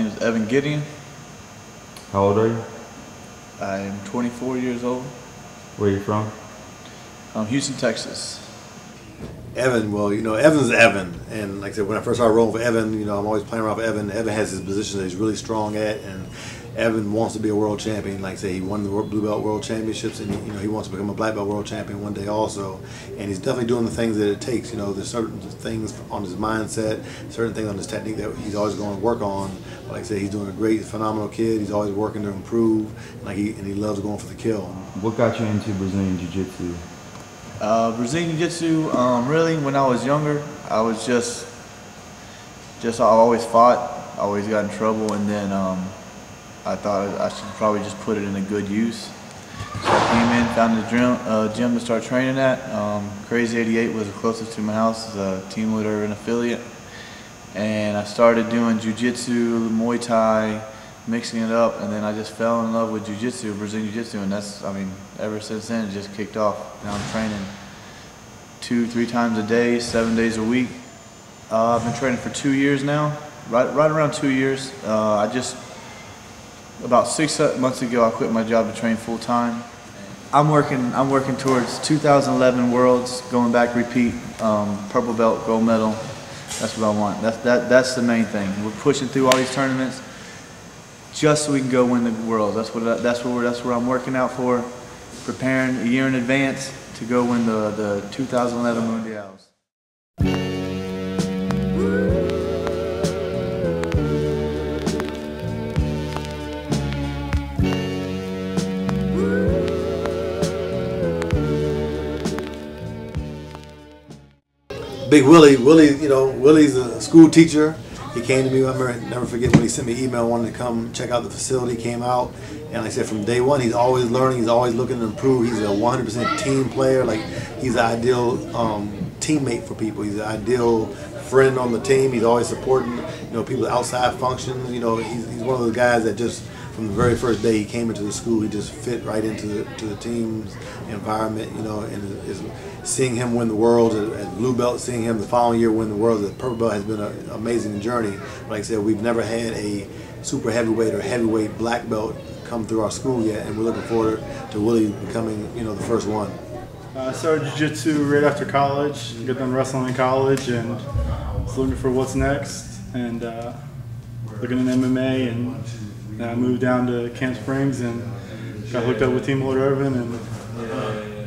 is Evan Gideon. How old are you? I am 24 years old. Where are you from? Houston, Texas. Evan, well, Evan's Evan, and like I said, when I first started rolling for Evan, I'm always playing around with Evan. Evan has his position that he's really strong at, and Evan wants to be a world champion. Like I say, he won the Blue Belt World Championships, and he wants to become a Black Belt World Champion one day also. And he's definitely doing the things that it takes. There's certain things on his mindset, certain things on his technique that he's always going to work on. But like I say, he's doing a great, phenomenal kid. He's always working to improve, and he loves going for the kill. What got you into Brazilian Jiu-Jitsu? Brazilian Jiu-Jitsu, really, when I was younger, I was just I always fought, I always got in trouble, and then I thought I should probably just put it in a good use. So I came in, found a gym to start training at. Crazy 88 was the closest to my house, as a Team Willie Irvin affiliate. And I started doing Jiu-Jitsu, Muay Thai, mixing it up, and then I just fell in love with Jiu-Jitsu, Brazilian Jiu-Jitsu, and ever since then it just kicked off. Now I'm training 2-3 times a day, 7 days a week. I've been training for 2 years now, right around 2 years. About 6 months ago I quit my job to train full time. I'm working towards 2011 Worlds, going back repeat, purple belt, gold medal. That's what I want. That's the main thing. We're pushing through all these tournaments just so we can go win the Worlds. That's what I'm working out for, preparing a year in advance to go win the 2011 Mundials. Big Willie, Willie's a school teacher. He came to me, I never forget when he sent me an email wanting to come check out the facility, came out, and like I said, from day one, he's always learning, he's always looking to improve. He's a 100% team player. Like, he's an ideal teammate for people. He's an ideal friend on the team. He's always supporting, people's outside functions. He's one of those guys that just, from the very first day he came into the school, he just fit right into the team's environment, and seeing him win the Worlds at Blue Belt, seeing him the following year win the Worlds at Purple Belt has been an amazing journey. Like I said, we've never had a super heavyweight or heavyweight black belt come through our school yet, and we're looking forward to Willie becoming, the first one. I started jiu-jitsu right after college, got done wrestling in college, and was looking for what's next, and looking at MMA, and I moved down to Camp Springs and got hooked up with Team Willie Irvin, and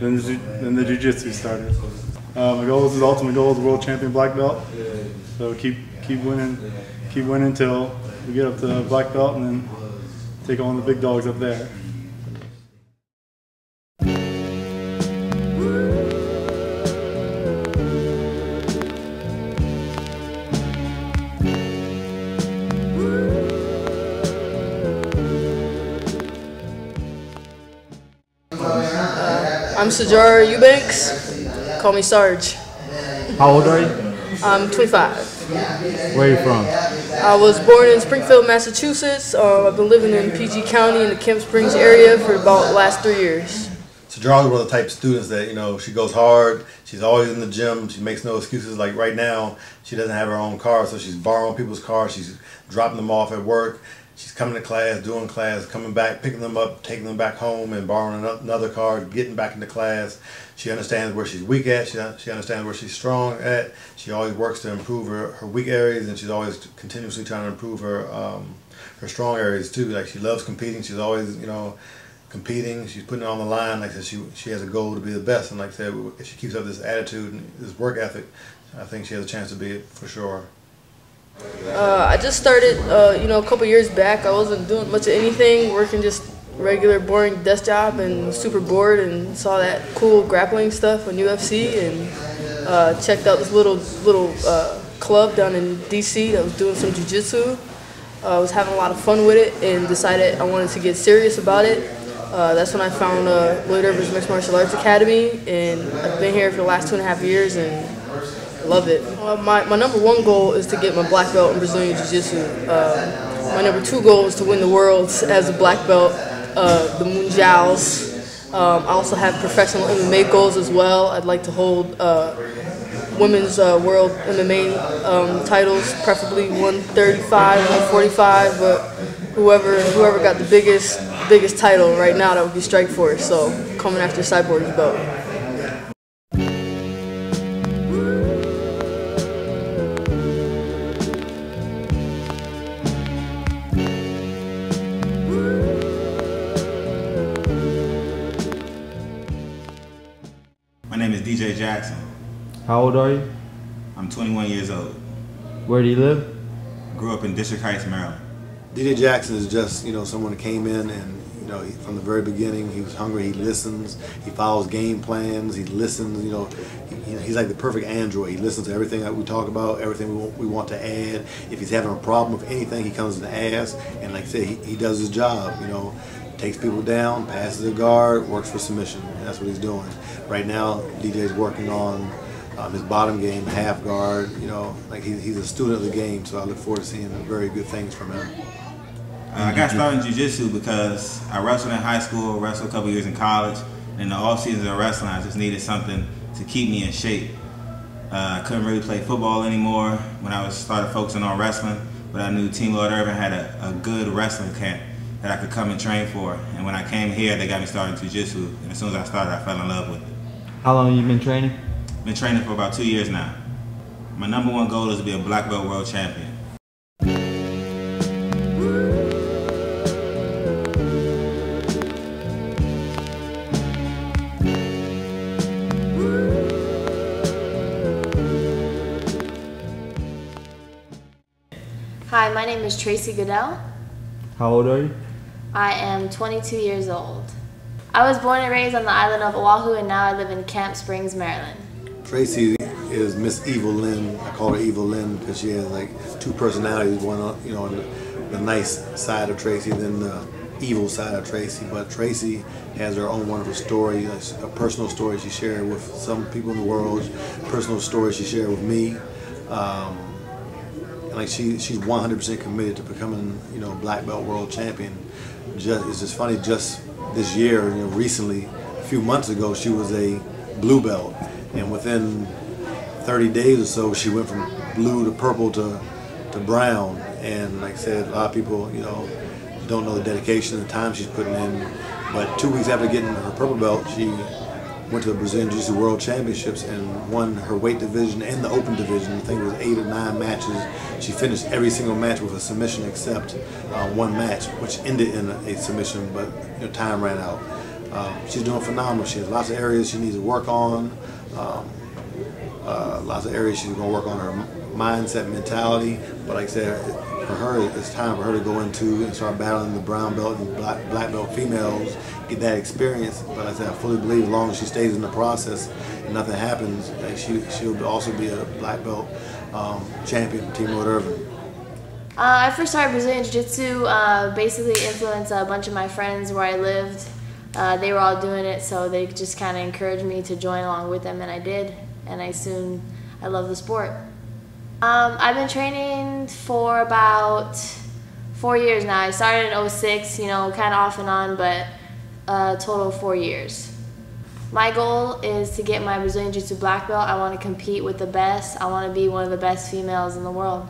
then the jiu-jitsu started. My goal is, the ultimate goal is world champion black belt. So keep winning until we get up to black belt, and then take on the big dogs up there. I'm Jaimee Eubanks. Call me Sarge. How old are you? I'm 25. Where are you from? I was born in Springfield, Massachusetts. I've been living in PG County in the Camp Springs area for about the last 3 years. So Jarrell's one of the type of students that, she goes hard, she's always in the gym, she makes no excuses. Like right now, she doesn't have her own car, so she's borrowing people's cars, she's dropping them off at work, she's coming to class, doing class, coming back, picking them up, taking them back home, and borrowing another car, getting back into class. She understands where she's weak at, she understands where she's strong at. She always works to improve her weak areas, and she's always continuously trying to improve her strong areas too. Like, she loves competing, she's always, competing, she's putting it on the line. Like I said, she has a goal to be the best, and like I said, if she keeps up this attitude and this work ethic, I think she has a chance to be it for sure. I just started, a couple years back. I wasn't doing much of anything, working just regular boring desk job, and was super bored and saw that cool grappling stuff on UFC, and checked out this little club down in DC that was doing some jiu-jitsu. I was having a lot of fun with it and decided I wanted to get serious about it. That's when I found Willie Irvin's Mixed Martial Arts Academy, and I've been here for the last 2.5 years and love it. My number one goal is to get my black belt in Brazilian Jiu-Jitsu. My number two goal is to win the Worlds as a black belt, the Mundials. I also have professional MMA goals as well. I'd like to hold women's world MMA titles, preferably 135, 145. But whoever got the biggest title right now, that would be Strikeforce. So coming after Cyborg's belt. My name is DJ Jackson. How old are you? I'm 21 years old. Where do you live? Grew up in District Heights, Maryland. DJ Jackson is just, someone that came in and, from the very beginning, he was hungry, he listens, he follows game plans, he listens, he's like the perfect android. He listens to everything that we talk about, everything we want to add. If he's having a problem with anything, he comes and asks, and like I said, he does his job, takes people down, passes the guard, works for submission. And that's what he's doing. Right now, DJ's working on his bottom game, half guard, like he's a student of the game, so I look forward to seeing very good things from him. I got started in jiu-jitsu because I wrestled in high school, wrestled a couple years in college, and in the off seasons of wrestling, I just needed something to keep me in shape. I couldn't really play football anymore when I started focusing on wrestling, but I knew Team Lord Irvin had a good wrestling camp that I could come and train for. And when I came here, they got me started in jiu-jitsu, and as soon as I started, I fell in love with it. How long have you been training? Been training for about 2 years now. My #1 goal is to be a black belt world champion. Hi, my name is Tracy Goodell. How old are you? I am 22 years old. I was born and raised on the island of Oahu, and now I live in Camp Springs, Maryland. Tracy is Miss Evil Lynn. I call her Evil Lynn because she has like two personalities. One, on the nice side of Tracy, then the evil side of Tracy. But Tracy has her own wonderful story, a personal story she shared with some people in the world, personal story she shared with me. And like she's 100% committed to becoming, black belt world champion. It's just funny. Just this year, recently, a few months ago, she was a blue belt, and within 30 days or so, she went from blue to purple to brown. And like I said, a lot of people, don't know the dedication and the time she's putting in. But 2 weeks after getting her purple belt, she went to the Brazilian Jiu-Jitsu World Championships and won her weight division and the open division. I think it was 8 or 9 matches. She finished every single match with a submission except one match, which ended in a submission, but time ran out. She's doing phenomenal. She has lots of areas she needs to work on. Lots of areas she's going to work on her mindset, mentality. But like I said, for her, it's time for her to go into and start battling the brown belt and black belt females, get that experience. But like I said, I fully believe as long as she stays in the process and nothing happens, that she'll also be a black belt champion for Team Lord Irvin. I first started Brazilian Jiu-Jitsu, basically influenced a bunch of my friends where I lived. They were all doing it, so they just kind of encouraged me to join along with them, and I did. And I love the sport. I've been training for about 4 years now. I started in 06, kind of off and on, but a total of 4 years. My goal is to get my Brazilian Jiu-Jitsu black belt. I want to compete with the best. I want to be one of the best females in the world.